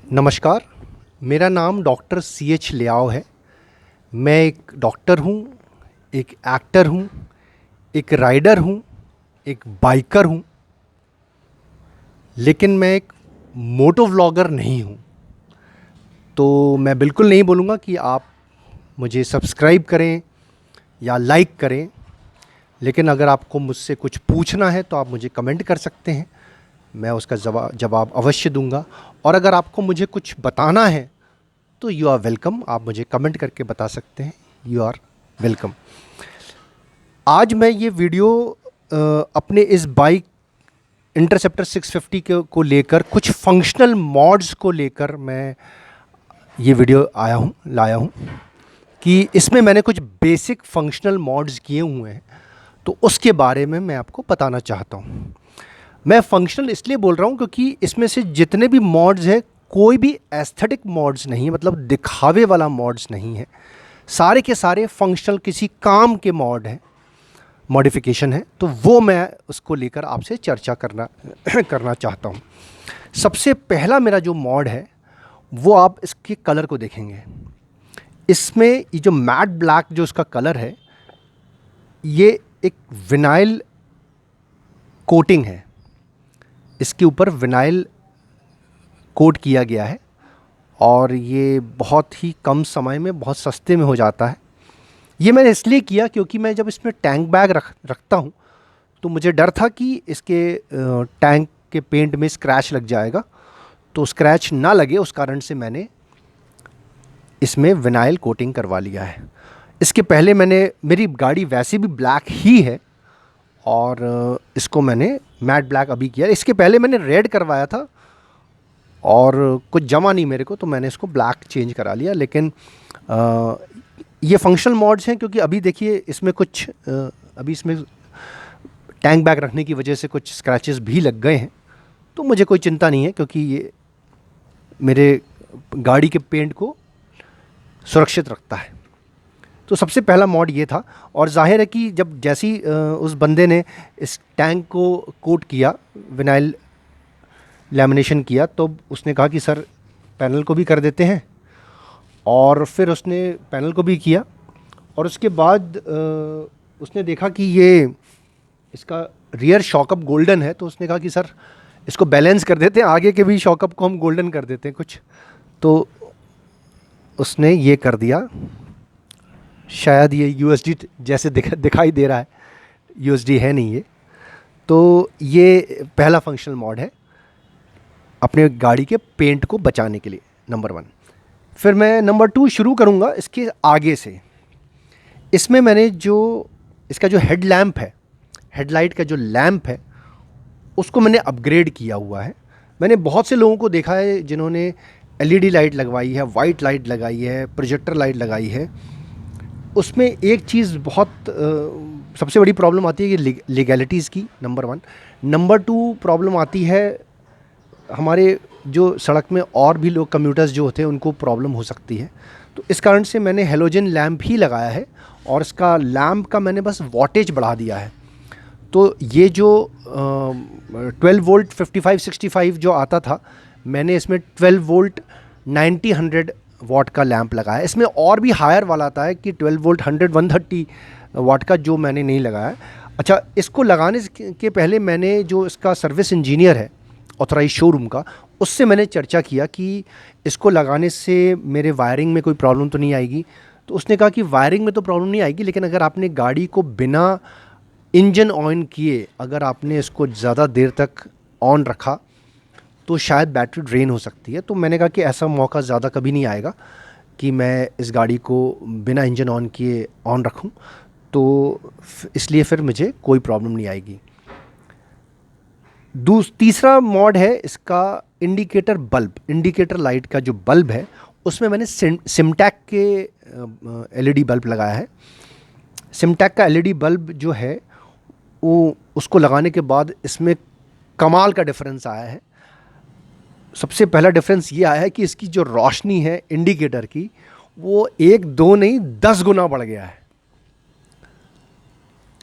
नमस्कार, मेरा नाम डॉक्टर CH लियाओ है। मैं एक डॉक्टर हूँ, एक एक्टर हूँ, एक राइडर हूँ, एक बाइकर हूँ, लेकिन मैं एक मोटो व्लॉगर नहीं हूँ। तो मैं बिल्कुल नहीं बोलूँगा कि आप मुझे सब्सक्राइब करें या लाइक करें, लेकिन अगर आपको मुझसे कुछ पूछना है तो आप मुझे कमेंट कर सकते हैं। मैं उसका जवाब अवश्य दूंगा। और अगर आपको मुझे कुछ बताना है तो यू आर वेलकम, आप मुझे कमेंट करके बता सकते हैं। You are welcome. आज मैं ये वीडियो अपने इस बाइक इंटरसेप्टर 650 को लेकर कुछ फंक्शनल मॉड्स को लेकर मैं ये वीडियो लाया हूँ कि इसमें मैंने कुछ बेसिक फंक्शनल मॉड्स किए हुए हैं, तो उसके बारे में मैं आपको बताना चाहता हूँ। मैं फंक्शनल इसलिए बोल रहा हूँ क्योंकि इसमें से जितने भी मॉड्स हैं, कोई भी एस्थेटिक मॉड्स नहीं है, मतलब दिखावे वाला मॉड्स नहीं है। सारे के सारे फंक्शनल किसी काम के मॉड हैं, मॉडिफिकेशन है। तो वो मैं उसको लेकर आपसे चर्चा करना करना चाहता हूँ। सबसे पहला मेरा जो मॉड है वो आप इसके कलर को देखेंगे। इसमें ये जो मैट ब्लैक जो इसका कलर है, ये एक विनाइल कोटिंग है। इसके ऊपर विनाइल कोट किया गया है और ये बहुत ही कम समय में बहुत सस्ते में हो जाता है। ये मैंने इसलिए किया क्योंकि मैं जब इसमें टैंक बैग रखता हूँ तो मुझे डर था कि इसके टैंक के पेंट में स्क्रैच लग जाएगा। तो स्क्रैच ना लगे उस कारण से मैंने इसमें विनाइल कोटिंग करवा लिया है। इसके पहले मेरी गाड़ी वैसे भी ब्लैक ही है और इसको मैंने मैट ब्लैक अभी किया। इसके पहले मैंने रेड करवाया था और कुछ जमा नहीं मेरे को, तो मैंने इसको ब्लैक चेंज करा लिया। लेकिन ये फंक्शनल मॉड्स हैं क्योंकि अभी देखिए इसमें कुछ अभी इसमें टैंक बैग रखने की वजह से कुछ स्क्रैचेस भी लग गए हैं। तो मुझे कोई चिंता नहीं है क्योंकि ये मेरे गाड़ी के पेंट को सुरक्षित रखता है। तो सबसे पहला मॉड ये था। और जाहिर है कि जब जैसी उस बंदे ने इस टैंक को कोट किया, विनाइल लैमिनेशन किया, तो उसने कहा कि सर पैनल को भी कर देते हैं। और फिर उसने पैनल को भी किया और उसके बाद उसने देखा कि ये इसका रियर शॉकअप गोल्डन है, तो उसने कहा कि सर इसको बैलेंस कर देते हैं, आगे के भी शॉकअप को हम गोल्डन कर देते हैं कुछ। तो उसने ये कर दिया। शायद ये USD जैसे दिखाई दे रहा है, USD है नहीं ये। तो ये पहला फंक्शनल मॉड है अपने गाड़ी के पेंट को बचाने के लिए, नंबर 1। फिर मैं नंबर 2 शुरू करूँगा इसके आगे से। इसमें मैंने इसका जो हेड लैम्प है, हेडलाइट का जो लैम्प है, उसको मैंने अपग्रेड किया हुआ है। मैंने बहुत से लोगों को देखा है जिन्होंने LED लाइट लगवाई है, वाइट लाइट लगाई है, प्रोजेक्टर लाइट लगाई है। उसमें एक चीज़ बहुत सबसे बड़ी प्रॉब्लम आती है कि लीगैलिटीज़ की, नंबर 1। नंबर 2 प्रॉब्लम आती है हमारे जो सड़क में और भी लोग कम्यूटर्स जो होते हैं उनको प्रॉब्लम हो सकती है। तो इस कारण से मैंने हेलोजन लैम्प ही लगाया है और इसका लैम्प का मैंने बस वॉटेज बढ़ा दिया है। तो ये जो 12 वोल्ट 55-65 जो आता था, मैंने इसमें 12 वोल्ट 90-100 वाट का लैंप लगाया है। इसमें और भी हायर वाला आता है कि 12 वोल्ट 100-130 वाट का, जो मैंने नहीं लगाया। अच्छा, इसको लगाने के पहले मैंने जो इसका सर्विस इंजीनियर है ऑथराइज शोरूम का, उससे मैंने चर्चा किया कि इसको लगाने से मेरे वायरिंग में कोई प्रॉब्लम तो नहीं आएगी। तो उसने कहा कि वायरिंग में तो प्रॉब्लम नहीं आएगी, लेकिन अगर आपने गाड़ी को बिना इंजन ऑन किए अगर आपने इसको ज़्यादा देर तक ऑन रखा तो शायद बैटरी ड्रेन हो सकती है। तो मैंने कहा कि ऐसा मौका ज़्यादा कभी नहीं आएगा कि मैं इस गाड़ी को बिना इंजन ऑन किए ऑन रखूं, तो इसलिए फिर मुझे कोई प्रॉब्लम नहीं आएगी। तीसरा मॉड है इसका इंडिकेटर बल्ब, इंडिकेटर लाइट का जो बल्ब है उसमें मैंने सिमटैक के LED बल्ब लगाया है। सिमटैक का LED बल्ब जो है वो, उसको लगाने के बाद इसमें कमाल का डिफरेंस आया है। सबसे पहला डिफरेंस ये आया है कि इसकी जो रोशनी है इंडिकेटर की, वो 1-2 नहीं 10 गुना बढ़ गया है।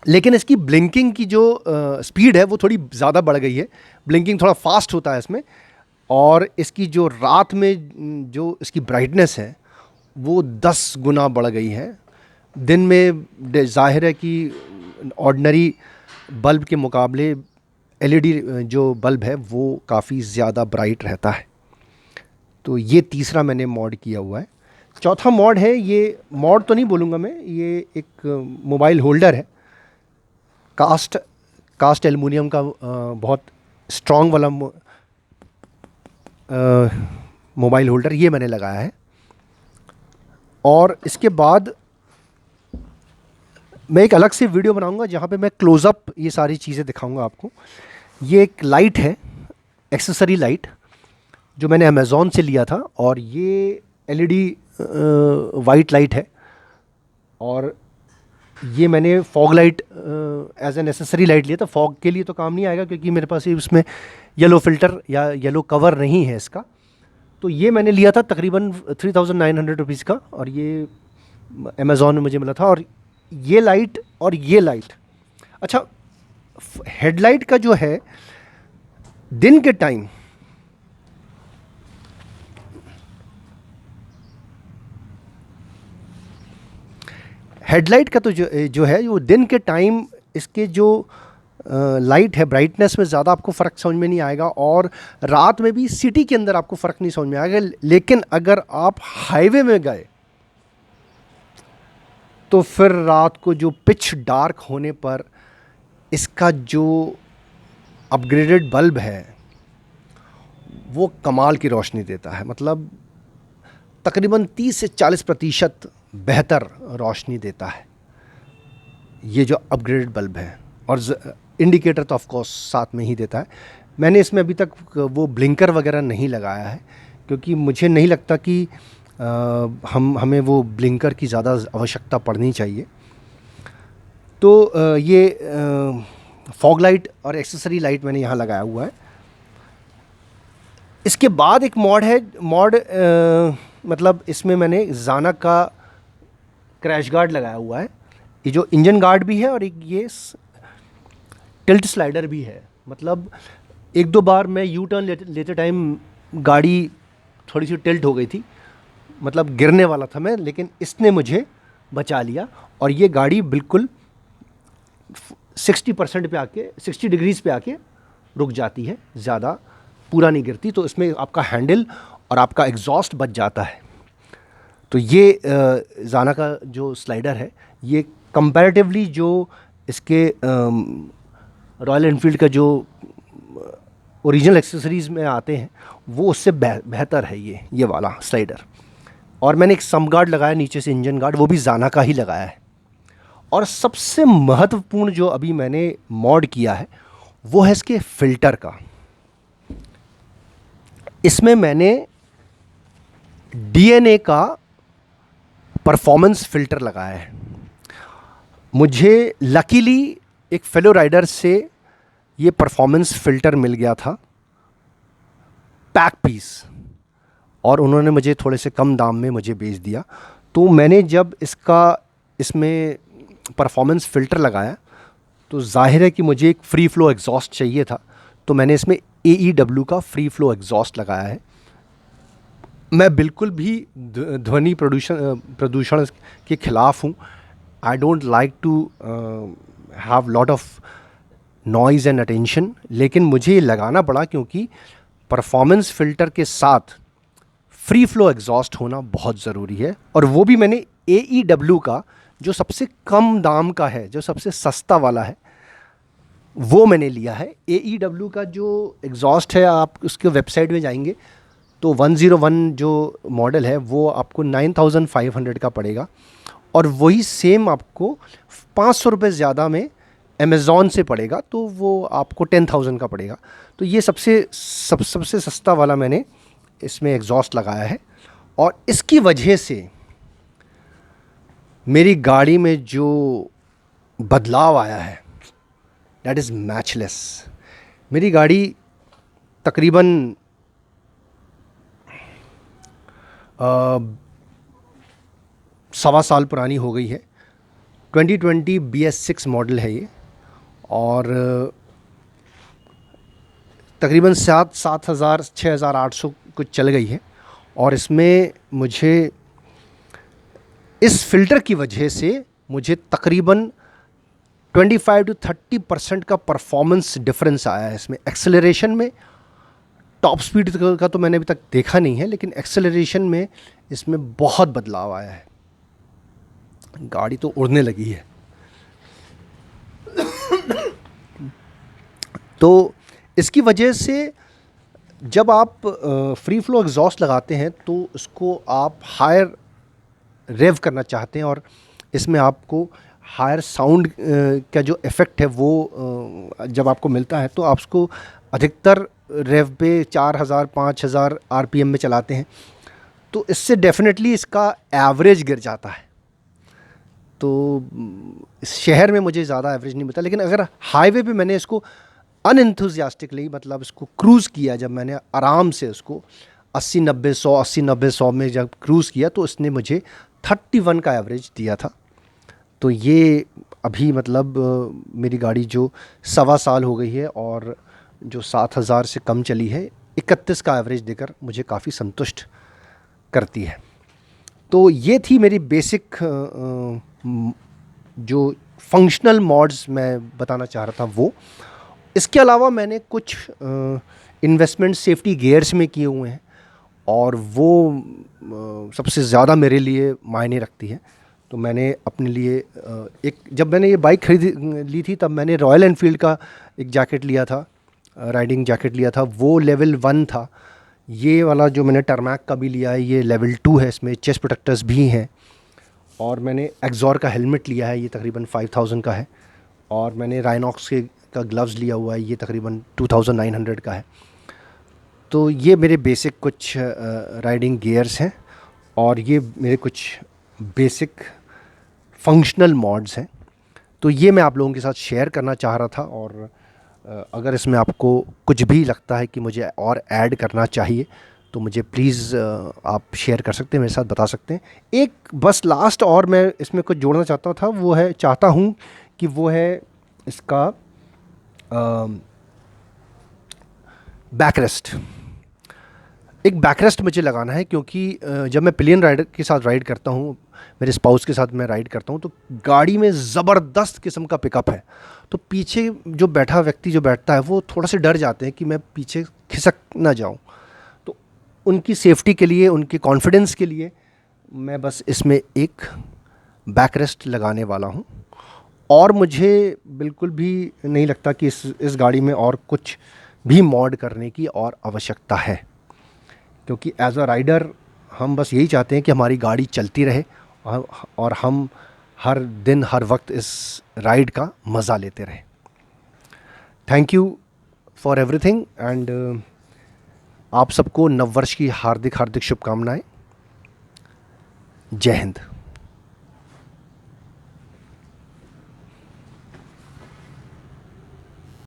लेकिन इसकी ब्लिंकिंग की जो स्पीड है वो थोड़ी ज़्यादा बढ़ गई है। ब्लिंकिंग थोड़ा फास्ट होता है इसमें। और इसकी जो रात में जो इसकी ब्राइटनेस है वो 10 गुना बढ़ गई है। दिन में ज़ाहिर है कि ऑर्डिनरी बल्ब के मुकाबले एलईडी जो बल्ब है वो काफ़ी ज़्यादा ब्राइट रहता है। तो ये तीसरा मैंने मॉड किया हुआ है। चौथा मॉड है, ये मॉड तो नहीं बोलूँगा मैं, ये एक मोबाइल होल्डर है, कास्ट एल्युमिनियम का, बहुत स्ट्रॉन्ग वाला मोबाइल होल्डर ये मैंने लगाया है। और इसके बाद मैं एक अलग से वीडियो बनाऊंगा जहाँ पे मैं क्लोज़अप ये सारी चीज़ें दिखाऊंगा आपको। ये एक लाइट है, एक्सेसरी लाइट, जो मैंने अमेज़ॉन से लिया था, और ये एलईडी वाइट लाइट है। और ये मैंने fog light as an accessory light लिया था। फॉग के लिए तो काम नहीं आएगा क्योंकि मेरे पास उसमें येलो फ़िल्टर या येलो कवर नहीं है इसका। तो ये मैंने लिया था तकरीबन 3900 रुपीज़ का, और ये अमेज़ॉन में मुझे मिला था। और ये लाइट और ये लाइट, अच्छा, हेडलाइट का जो है दिन के टाइम हेडलाइट का तो जो है वो दिन के टाइम इसके जो लाइट है ब्राइटनेस में ज़्यादा आपको फ़र्क समझ में नहीं आएगा, और रात में भी सिटी के अंदर आपको फ़र्क नहीं समझ में आएगा। लेकिन अगर आप हाईवे में गए तो फिर रात को जो पिच डार्क होने पर इसका जो अपग्रेडेड बल्ब है वो कमाल की रोशनी देता है। मतलब तकरीबन 30 से 40% बेहतर रोशनी देता है ये जो अपग्रेडेड बल्ब है। और इंडिकेटर तो ऑफ कोर्स साथ में ही देता है। मैंने इसमें अभी तक वो ब्लिंकर वगैरह नहीं लगाया है क्योंकि मुझे नहीं लगता कि हमें वो ब्लिंकर की ज़्यादा आवश्यकता पड़नी चाहिए। तो ये फॉग लाइट और एक्सेसरी लाइट मैंने यहाँ लगाया हुआ है। इसके बाद एक मॉड मतलब इसमें मैंने ज़ाना का क्रैश गार्ड लगाया हुआ है। ये जो इंजन गार्ड भी है और एक ये टिल्ट स्लाइडर भी है। मतलब एक दो बार मैं यू टर्न लेते टाइम गाड़ी थोड़ी सी टिल्ट हो गई थी, मतलब गिरने वाला था मैं, लेकिन इसने मुझे बचा लिया। और ये गाड़ी बिल्कुल 60% पे आके 60 डिग्रीज़ पे आके रुक जाती है, ज़्यादा पूरा नहीं गिरती। तो इसमें आपका हैंडल और आपका एग्जॉस्ट बच जाता है। तो ये ज़ाना का जो स्लाइडर है ये कंपैरेटिवली जो इसके रॉयल एनफील्ड का जो ओरिजिनल एक्सेसरीज़ में आते हैं वो उससे बेहतर है ये वाला स्लाइडर। और मैंने एक सम गार्ड लगाया नीचे से, इंजन गार्ड, वो भी ज़ाना का ही लगाया है। और सबसे महत्वपूर्ण जो अभी मैंने मॉड किया है वो है इसके फ़िल्टर का। इसमें मैंने DNA का परफॉर्मेंस फ़िल्टर लगाया है। मुझे लकीली एक फेलो राइडर से ये परफॉर्मेंस फ़िल्टर मिल गया था पैक पीस, और उन्होंने मुझे थोड़े से कम दाम में मुझे बेच दिया। तो मैंने जब इसमें परफॉर्मेंस फ़िल्टर लगाया तो जाहिर है कि मुझे एक फ्री फ्लो एग्जॉस्ट चाहिए था, तो मैंने इसमें AEW का फ्री फ्लो एग्जॉस्ट लगाया है। मैं बिल्कुल भी ध्वनि प्रदूषण के ख़िलाफ़ हूँ। I don't like to have lot of noise and attention, लेकिन मुझे ये लगाना पड़ा क्योंकि परफॉर्मेंस फ़िल्टर के साथ फ्री फ्लो एग्जॉस्ट होना बहुत ज़रूरी है। और वो भी मैंने AEW का जो सबसे कम दाम का है, जो सबसे सस्ता वाला है, वो मैंने लिया है। AEW का जो एग्जॉस्ट है, आप उसके वेबसाइट में जाएंगे तो 101 जो मॉडल है वो आपको 9500 का पड़ेगा, और वही सेम आपको 500 रुपये ज़्यादा में अमेज़ॉन से पड़ेगा, तो वो आपको 10,000 का पड़ेगा। तो ये सबसे सस्ता वाला मैंने इसमें एग्जॉस्ट लगाया है। और इसकी वजह से मेरी गाड़ी में जो बदलाव आया है दैट इज़ मैचलेस। मेरी गाड़ी तकरीबन 1.25 साल पुरानी हो गई है। 2020 BS6 मॉडल है ये, और तकरीबन 7,000 कुछ चल गई है। और इसमें मुझे इस फ़िल्टर की वजह से मुझे तकरीबन 25 to 30% का परफॉर्मेंस डिफरेंस आया है इसमें। एक्सेलरेशन में टॉप स्पीड का तो मैंने अभी तक देखा नहीं है, लेकिन एक्सेलरेशन में इसमें बहुत बदलाव आया है। गाड़ी तो उड़ने लगी है। तो इसकी वजह से जब आप फ्री फ्लो एग्जॉस्ट लगाते हैं तो उसको आप हायर रेव करना चाहते हैं, और इसमें आपको हायर साउंड का जो इफ़ेक्ट है वो जब आपको मिलता है तो आप उसको अधिकतर रेव पे 4,000 5,000 आरपीएम में चलाते हैं, तो इससे डेफिनेटली इसका एवरेज गिर जाता है। तो इस शहर में मुझे ज़्यादा एवरेज नहीं मिलता, लेकिन अगर हाईवे पे मैंने इसको अनएंथुजियास्टिकली मतलब इसको क्रूज़ किया, जब मैंने आराम से उसको 80-90-100 में जब क्रूज़ किया तो इसने मुझे 31 का एवरेज दिया था। तो ये अभी मतलब मेरी गाड़ी जो 1.25 साल हो गई है और जो 7,000 से कम चली है, 31 का एवरेज देकर मुझे काफ़ी संतुष्ट करती है। तो ये थी मेरी बेसिक जो फंक्शनल मॉड्स मैं बताना चाह रहा था वो। इसके अलावा मैंने कुछ इन्वेस्टमेंट सेफ्टी गियर्स में किए हुए हैं, और वो सबसे ज़्यादा मेरे लिए मायने रखती है। तो मैंने अपने लिए जब मैंने ये बाइक ली थी तब मैंने रॉयल एनफील्ड का एक जैकेट लिया था, राइडिंग जैकेट लिया था, वो लेवल 1 था। ये वाला जो मैंने टर्मैक का भी लिया है ये लेवल 2 है, इसमें चेस्ट प्रोटेक्टर्स भी हैं। और मैंने एक्सॉर का हेलमेट लिया है, ये तकरीबन 5,000 का है। और मैंने राइनॉक्स का ग्लव्स लिया हुआ है, ये तकरीबन 2,900 का है। तो ये मेरे बेसिक कुछ राइडिंग गियर्स हैं, और ये मेरे कुछ बेसिक फंक्शनल मॉड्स हैं। तो ये मैं आप लोगों के साथ शेयर करना चाह रहा था, और अगर इसमें आपको कुछ भी लगता है कि मुझे और ऐड करना चाहिए तो मुझे प्लीज़ आप शेयर कर सकते हैं, मेरे साथ बता सकते हैं। एक बस लास्ट और मैं इसमें कुछ जोड़ना चाहता हूँ कि वो है इसका बैकरेस्ट। एक बैकरेस्ट मुझे लगाना है, क्योंकि जब मैं पिलियन राइडर के साथ राइड करता हूँ, मेरे स्पाउस के साथ मैं राइड करता हूँ, तो गाड़ी में ज़बरदस्त किस्म का पिकअप है। तो पीछे जो व्यक्ति जो बैठता है वो थोड़ा से डर जाते हैं कि मैं पीछे खिसक ना जाऊँ। तो उनकी सेफ्टी के लिए, उनके कॉन्फिडेंस के लिए मैं बस इसमें एक बैकरेस्ट लगाने वाला हूँ। और मुझे बिल्कुल भी नहीं लगता कि इस गाड़ी में और कुछ भी मॉड करने की और आवश्यकता है, क्योंकि एज अ राइडर हम बस यही चाहते हैं कि हमारी गाड़ी चलती रहे और हम हर दिन हर वक्त इस राइड का मज़ा लेते रहें। Thank you for everything, and आप सबको नववर्ष की हार्दिक शुभकामनाएं। जय हिंद।